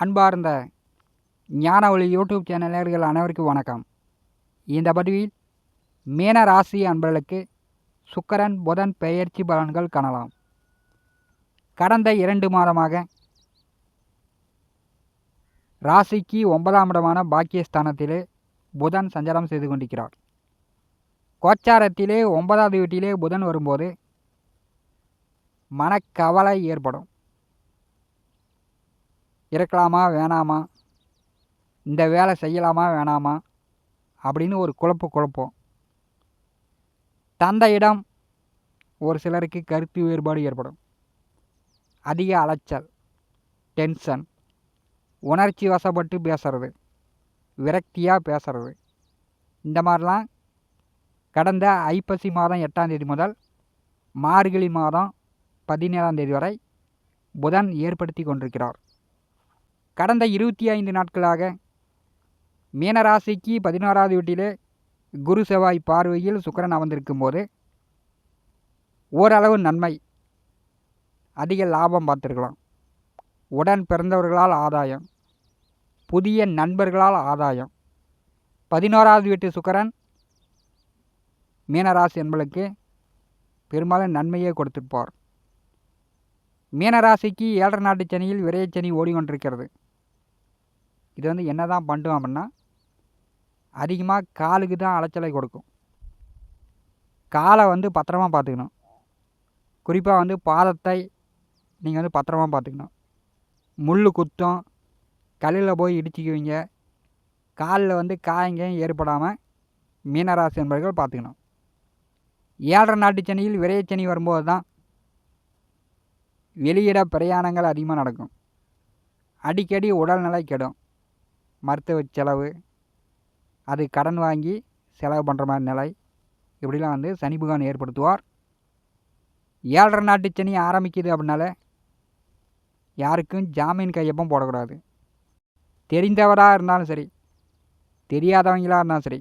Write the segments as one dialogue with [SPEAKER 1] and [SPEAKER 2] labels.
[SPEAKER 1] அன்பார்ந்த ஞான ஒளி யூடியூப் சேனல் நேயர்கள் அனைவருக்கும் வணக்கம். இந்த பதிவில் மீன ராசி அன்பர்களுக்கு சுக்கிரன் புதன் பெயர்ச்சி பலன்கள் காணலாம். கடந்த 2 மாதமாக ராசிக்கு 9ஆம் இடமான பாக்கியஸ்தானத்திலே புதன் சஞ்சாரம் செய்து கொண்டிருக்கிறார். கோச்சாரத்திலே 9வது வீட்டிலே புதன் வரும்போது மனக்கவலை ஏற்படும். இருக்கலாமா வேணாமா, இந்த வேலை செய்யலாமா வேணாமா அப்படின்னு ஒரு குழப்பம். தந்தையிடம் ஒரு சிலருக்கு கருத்து வேறுபாடு ஏற்படும். அதிக அலைச்சல், டென்ஷன், உணர்ச்சி வசப்பட்டு பேசுறது, விரக்தியாக பேசுறது, இந்த மாதிரிலாம் கடந்த ஐப்பசி மாதம் 8ஆம் தேதி முதல் மார்கழி மாதம் 17ஆம் தேதி வரை புதன் ஏற்படுத்தி கொண்டிருக்கிறார். கடந்த 25 நாட்களாக மீனராசிக்கு 11வது வீட்டிலே குரு செவ்வாய் பார்வையில் சுக்கிரன் அமர்ந்திருக்கும் போது ஓரளவு நன்மை, அதிக லாபம் பார்த்துருக்கலாம். உடன் பிறந்தவர்களால் ஆதாயம், புதிய நண்பர்களால் ஆதாயம். 11வது வீட்டு சுக்கிரன் மீனராசி என்பளுக்கு பெரும்பாலும் நன்மையே கொடுத்துருப்பார். மீனராசிக்கு 7 நாட்டு சனியில் விரையச்சனி ஓடிக்கொண்டிருக்கிறது. இது என்ன தான் பண்ணும் அப்படின்னா, அதிகமாக காலுக்கு தான் அலைச்சலை கொடுக்கும். காலை பத்திரமா பார்த்துக்கணும். குறிப்பாக பாதத்தை நீங்கள் பத்திரமா பார்த்துக்கணும். முள் குத்தும், கல்லில் போய் இடிச்சிக்குவீங்க. காலில் காயங்காயம் ஏற்படாமல் மீனராசி என்பவர்கள் பார்த்துக்கணும். 7 நாட்டு சனியில் விரையச்சனி வரும்போது தான் வெளியிட பிரயாணங்கள் அதிகமாக நடக்கும். அடிக்கடி உடல்நிலை கெடும். மருத்துவ செலவு, அது கடன் வாங்கி செலவு பண்ணுற மாதிரி நிலை, இப்படிலாம் சனி பகவான் ஏற்படுத்துவார். 7 நாட்டு சனி ஆரம்பிக்குது அப்படின்னால யாருக்கும் ஜாமீன் கையொப்பம் போடக்கூடாது. தெரிந்தவராக இருந்தாலும் சரி, தெரியாதவங்களாக இருந்தாலும் சரி,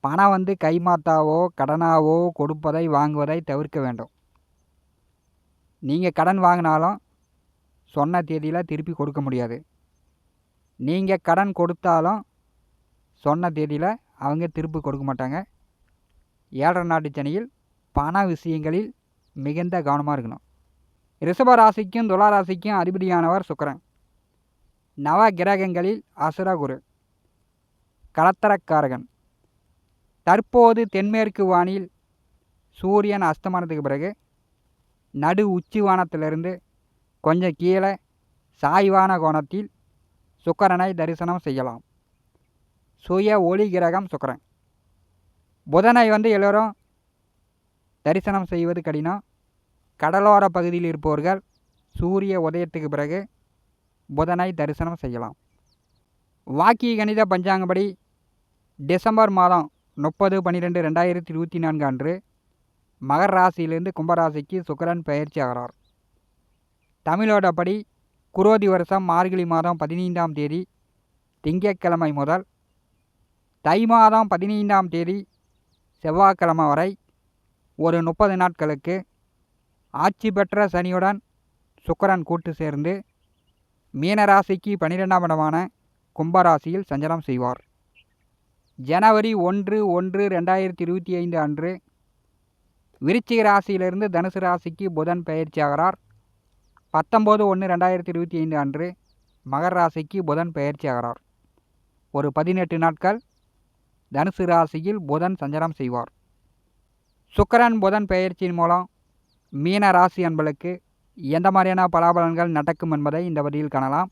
[SPEAKER 1] பணம் கைமாத்தாவோ கடனாவோ கொடுப்பதை வாங்குவதை தவிர்க்க வேண்டும். நீங்கள் கடன் வாங்கினாலும் சொன்ன தேதியில் திருப்பி கொடுக்க முடியாது. நீங்கள் கடன் கொடுத்தாலும் சொன்ன தேதியில் அவங்க திருப்பி கொடுக்க மாட்டாங்க. 7 நாட்டு சனியில் பண விஷயங்களில் மிகுந்த கவனமாக இருக்கணும். ரிஷப ராசிக்கும் துலா ராசிக்கும் அதிபதியானவர் சுக்கிரன். நவ கிரகங்களில் அசுரகுரு, கலத்தரக்காரகன். தற்போது தென்மேற்கு வானில் சூரியன் அஸ்தமனத்துக்கு பிறகு நடு உச்சி வானத்திலிருந்து கொஞ்சம் கீழே சாய்வான கோணத்தில் சுக்கிரனை தரிசனம் செய்யலாம். சுய ஒளி கிரகம் சுக்கிரன். புதனை எல்லோரும் தரிசனம் செய்வது கடினம். கடலோர பகுதியில் இருப்பவர்கள் சூரிய உதயத்துக்கு பிறகு புதனை தரிசனம் செய்யலாம். வாக்கிய கணித பஞ்சாங்கப்படி டிசம்பர் மாதம் 30/12/2024 அன்று மகர ராசியிலிருந்து கும்பராசிக்கு சுக்கிரன் பெயர்ச்சி ஆகிறார். தமிழோடப்படி குரோதி வருஷம் மார்கழி மாதம் 15ஆம் தேதி திங்கட்கிழமை முதல் தை மாதம் 15ஆம் தேதி செவ்வாய்க்கிழமை வரை ஒரு 30 நாட்களுக்கு ஆட்சி பெற்ற சனியுடன் சுக்கிரன் கூட்டு சேர்ந்து மீனராசிக்கு 12ஆம் இடமான கும்பராசியில் சஞ்சாரம் செய்வார். ஜனவரி 1/1/2025 அன்று விருச்சிக ராசியிலிருந்து தனுசு ராசிக்கு புதன் பெயர்ச்சி ஆகிறார். 19/1/2025 அன்று மகர ராசிக்கு புதன் பெயர்ச்சி ஆகிறார். ஒரு 18 நாட்கள் தனுசு ராசியில் புதன் சஞ்சாரம் செய்வார். சுக்கிரன் புதன் பெயர்ச்சியின் மூலம் மீன ராசி அன்பர்களுக்கு எந்த மாதிரியான பலாபலன்கள் நடக்கும் என்பதை இந்த பதிவில் காணலாம்.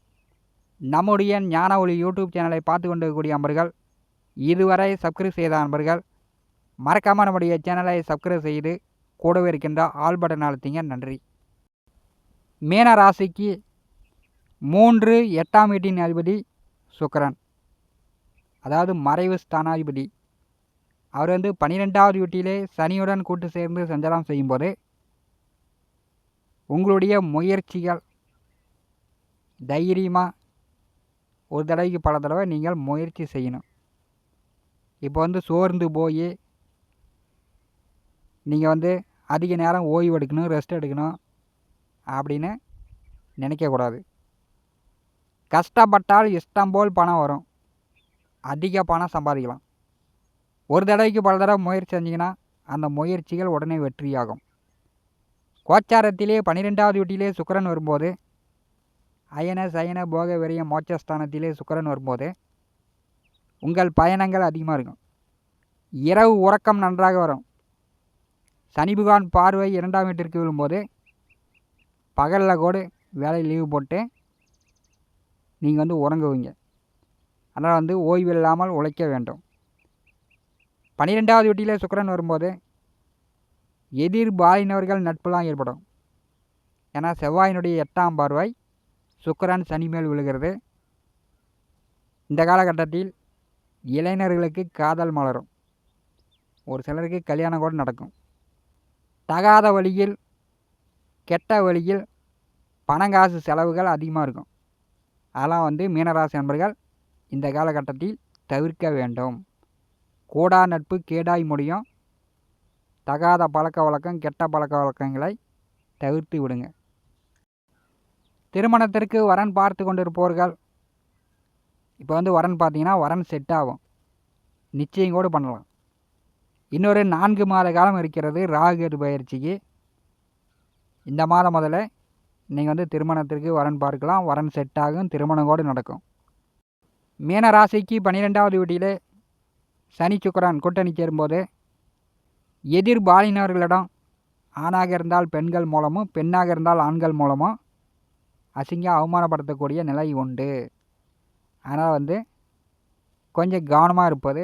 [SPEAKER 1] நம்முடைய ஞான ஒளி யூடியூப் சேனலை பார்த்து கொண்டிருக்கக்கூடிய அன்பர்கள், இதுவரை சப்ஸ்கிரைப் செய்த அன்பர்கள் மறக்காமல் நம்முடைய சேனலை சப்ஸ்கிரைப் செய்து கூடவே இருக்கின்ற ஆல் பட்டன் அழுத்திங்க. நன்றி. மீன ராசிக்கு 3 8ஆம் வீட்டின் அதிபதி சுக்கிரன், அதாவது மறைவு ஸ்தானாதிபதி. அவர் 12வது வீட்டிலே சனியுடன் கூட்டு சேர்ந்து சஞ்சாரம் செய்யும்போது உங்களுடைய முயற்சிகள் தைரியமாக ஒரு தடவைக்கு பல தடவை நீங்கள் முயற்சி செய்யணும். இப்போ சோர்ந்து போய் நீங்கள் அதிக நேரம் ஓய்வு எடுக்கணும், ரெஸ்ட் எடுக்கணும் அப்படின்னு நினைக்கக்கூடாது. கஷ்டப்பட்டால் இஷ்டம் போல் பணம் வரும், அதிக பணம் சம்பாதிக்கலாம். ஒரு தடவைக்கு பல தடவை முயற்சி செஞ்சிங்கன்னா அந்த முயற்சிகள் உடனே வெற்றியாகும். கோச்சாரத்திலே 12வது வீட்டிலே சுக்கிரன் வரும்போது, அயன சயன போக விரய மோட்சஸ்தானத்திலே சுக்கிரன் வரும்போது உங்கள் பயணங்கள் அதிகமாக இருக்கும். இரவு உறக்கம் நன்றாக வரும். சனி பகவான் பார்வை 2ஆம் வீட்டிற்கு விழும்போது பகலில் கூட வேலை லீவு போட்டு நீங்கள் உறங்குவீங்க. அதனால் ஓய்வு இல்லாமல் உழைக்க வேண்டும். 12வது வீட்டிலே சுக்கிரன் வரும்போது எதிர்பாலினவர்கள் நட்புலாம் ஏற்படும். ஏன்னா செவ்வாயினுடைய 8ஆம் பார்வை சுக்கிரன் சனி மேல் விழுகிறது. இந்த காலகட்டத்தில் இளைஞர்களுக்கு காதல் மலரும். ஒரு சிலருக்கு கல்யாணம் கூட நடக்கும். தகாத வழியில் கெட்ட வழியில் பணங்காசு செலவுகள் அதிகமாக இருக்கும். அதெல்லாம் மீனராசி நண்பர்கள் இந்த காலகட்டத்தில் தவிர்க்க வேண்டும். கூடா நட்பு கேடாய் முடியும். தகாத பழக்க வழக்கம் கெட்ட பழக்க வழக்கங்களை தவிர்த்து விடுங்க. திருமணத்திற்கு வரன் பார்த்து கொண்டிருப்பவர்கள் இப்போ வரன் பார்த்தீங்கன்னா வரன் செட் ஆகும், நிச்சயம் கூட பண்ணலாம். இன்னொரு 4 மாத காலம் இருக்கிறது ராகு பயிற்சிக்கு. இந்த மாதம் முதல்ல நீங்கள் திருமணத்திற்கு வரன் பார்க்கலாம், வரன் செட் ஆகும், திருமணம் கூட நடக்கும். மீன ராசிக்கு 12வது வீட்டிலே சனி சுக்கிரன் கூட்டணி சேரும்போது எதிர்பாலினர்களிடம் ஆணாக இருந்தால் பெண்கள் மூலமும் பெண்ணாக இருந்தால் ஆண்கள் மூலமும் அசிங்கம் அவமானப்படுத்தக்கூடிய நிலை உண்டு. அதனால் கொஞ்சம் கவனமாக இருப்பது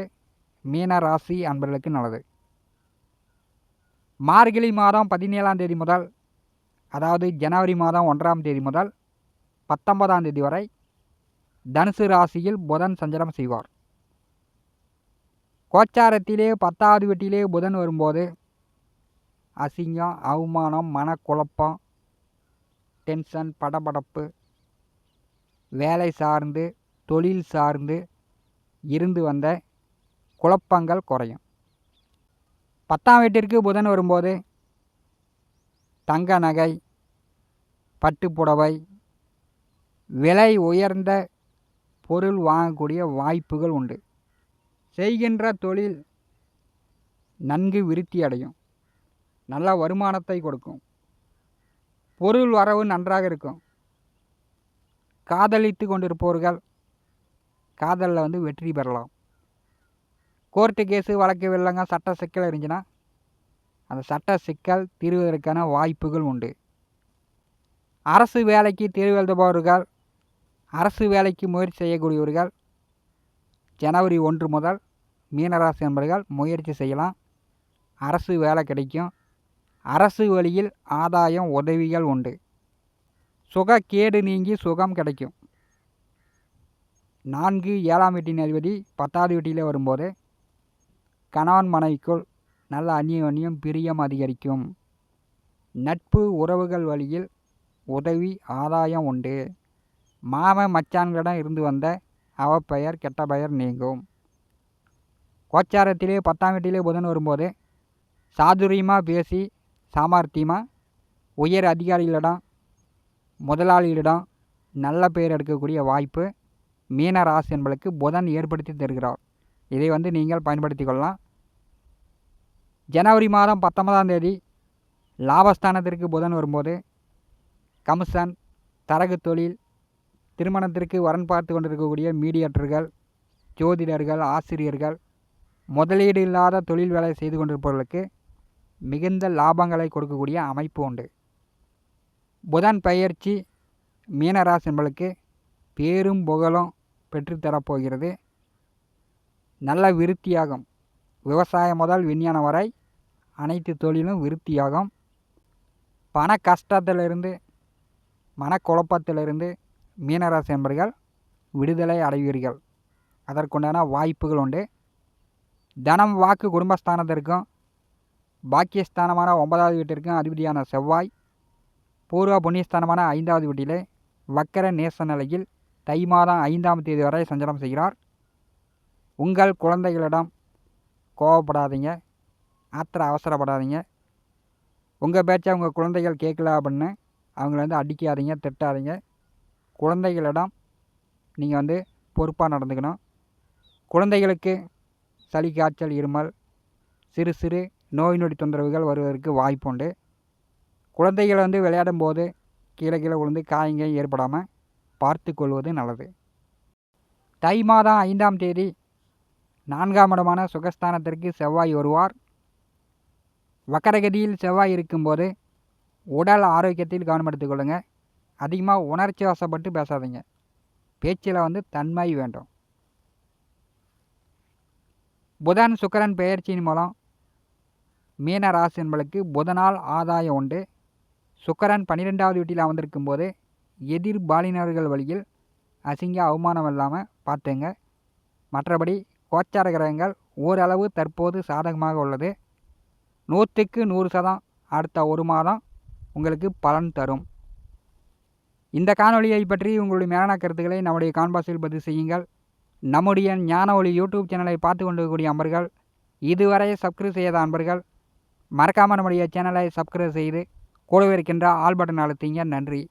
[SPEAKER 1] மீன ராசி அன்பர்களுக்கு நல்லது. மார்கழி மாதம் 17ஆம் தேதி முதல், அதாவது ஜனவரி மாதம் 1ஆம் தேதி முதல் 19ஆம் தேதி வரை தனுசு ராசியில் புதன் சஞ்சாரம் செய்வார். கோச்சாரத்திலே 10வது வீட்டிலே புதன் வரும்போது அசிங்கம் அவமானம் மனக்குழப்பம் டென்ஷன் படபடப்பு வேலை சார்ந்து தொழில் சார்ந்து இருந்து வந்த குழப்பங்கள் குறையும். 10ஆம் வீட்டிற்கு புதன் வரும்போது தங்க நகை பட்டுப்புடவை விலை உயர்ந்த பொருள் வாங்கக்கூடிய வாய்ப்புகள் உண்டு. செய்கின்ற தொழில் நன்கு விருத்தி அடையும், நல்ல வருமானத்தை கொடுக்கும், பொருள் வரவு நன்றாக இருக்கும். காதலித்து கொண்டிருப்பவர்கள் காதலில் வெற்றி பெறலாம். கோர்ட்டு கேஸு வழக்கு வெள்ளங்க சட்ட சிக்கல் இருந்துச்சுன்னா அந்த சட்ட சிக்கல் தீர்வதற்கான வாய்ப்புகள் உண்டு. அரசு வேலைக்கு தேர்வு எழுதுபவர்கள், அரசு வேலைக்கு முயற்சி செய்யக்கூடியவர்கள் ஜனவரி 1 முதல் மீனராசி நண்பர்கள் முயற்சி செய்யலாம். அரசு வேலை கிடைக்கும். அரசு வழியில் ஆதாயம் உதவிகள் உண்டு. சுகக்கேடு நீங்கி சுகம் கிடைக்கும். 4 7ஆம் வீட்டின் அதிபதி 10வது வீட்டிலே வரும்போது கணவன் மனைவிக்குள் நல்ல அந்யோன்யம் பிரியம் அதிகரிக்கும். நட்பு உறவுகள் வழியில் உதவி ஆதாயம் உண்டு. மாம மச்சான்களிடம் இருந்து வந்த அவப்பெயர் கெட்ட பெயர் நீங்கும். கோச்சாரத்திலே 10ஆம் வீட்டிலே புதன் வரும்போது சாதுரியமாக பேசி சாமர்த்தியமாக உயர் அதிகாரிகளிடம் முதலாளிகளிடம் நல்ல பெயர் எடுக்கக்கூடிய வாய்ப்பு மீன ராசி என்பதற்கு புதன் ஏற்படுத்தி தருகிறார். இதை நீங்கள் பயன்படுத்தி கொள்ளலாம். ஜனவரி மாதம் 19ஆம் தேதி லாபஸ்தானத்திற்கு புதன் வரும்போது கமிஷன் தரகு தொழில் திருமணத்திற்கு வரன் பார்த்து கொண்டிருக்கக்கூடிய மீடியேட்டர்கள் ஜோதிடர்கள் ஆசிரியர்கள் முதலீடு இல்லாத தொழில் வேலை செய்து கொண்டிருப்பவர்களுக்கு மிகுந்த லாபங்களை கொடுக்கக்கூடிய அமைப்பு உண்டு. புதன் பயிற்சி மீனராசி என்பதற்கு பேரும் புகழும் பெற்றுத்தரப்போகிறது. நல்ல விருத்தியாகும். விவசாயம் முதல் விஞ்ஞானம் வரை அனைத்து தொழிலும் விருத்தியாகும். பண கஷ்டத்திலிருந்து மனக்குழப்பத்திலிருந்து மீனராசி என்பர்கள் விடுதலை அடைவீர்கள். அதற்குண்டான வாய்ப்புகள் உண்டு. தனம் வாக்கு குடும்பஸ்தானத்திற்கும் பாக்கியஸ்தானமான 9வது வீட்டிற்கும் அதிபதியான செவ்வாய் பூர்வ புண்ணியஸ்தானமான 5வது வீட்டிலே வக்கர நேச நிலையில் தை மாதம் 5ஆம் தேதி வரை சஞ்சாரம் செய்கிறார். உங்கள் குழந்தைகளிடம் கோவப்படாதீங்க, அவசரப்படாதீங்க. உங்கள் பேச்சை உங்கள் குழந்தைகள் கேட்கல அப்படின்னு அவங்கள அடிக்காதீங்க, திட்டாதீங்க. குழந்தைகளிடம் நீங்கள் வந்து பொறுப்பாக நடந்துக்கணும். குழந்தைகளுக்கு சளி, காய்ச்சல், இருமல், சிறு சிறு நோய் நொடி தொந்தரவுகள் வருவதற்கு வாய்ப்புண்டு. குழந்தைகள் வந்து விளையாடும் போது கீழே விழுந்து காயங்க ஏற்படாமல் பார்த்து கொள்வது நல்லது. தை மாதம் 5ஆம் தேதி 4ஆம் இடமான சுகஸ்தானத்திற்கு செவ்வாய் வருவார். வக்கரகதியில் செவ்வாய் இருக்கும்போது உடல் ஆரோக்கியத்தில் கவனம் எடுத்துக்கொள்ளுங்க. அதிகமாக உணர்ச்சி வசப்பட்டு பேசாதீங்க. பேச்சில் வந்து தன்மை வேண்டும். புதன் சுக்கிரன் பெயர்ச்சியின் மூலம் மீன ராசி என்பளுக்கு புதனால் ஆதாயம் உண்டு. சுக்கிரன் 12வது வீட்டில் அமர்ந்திருக்கும் போது எதிர்பாலினர்கள் வழியில் அசிங்க அவமானம் இல்லாமல் பார்த்துங்க. மற்றபடி கோச்சார கிரகங்கள் ஓரளவு தற்போது சாதகமாக உள்ளது. 100க்கு 100% அடுத்த ஒரு மாதம் உங்களுக்கு பலன் தரும். இந்த காணொலியை பற்றி உங்களுடைய மேலான கருத்துக்களை நம்முடைய கான்பாஸில் பதிவு செய்யுங்கள். நம்முடைய ஞான ஒளி யூடியூப் சேனலை பார்த்து கொண்டிருக்கக்கூடிய அன்பர்கள், இதுவரை சப்ஸ்கிரைப் செய்யாத அன்பர்கள் மறக்காமல் நம்முடைய சேனலை சப்ஸ்கிரைப் செய்து கூடவே இருக்கின்ற ஆல் பட்டன் அழுத்திங்க. நன்றி.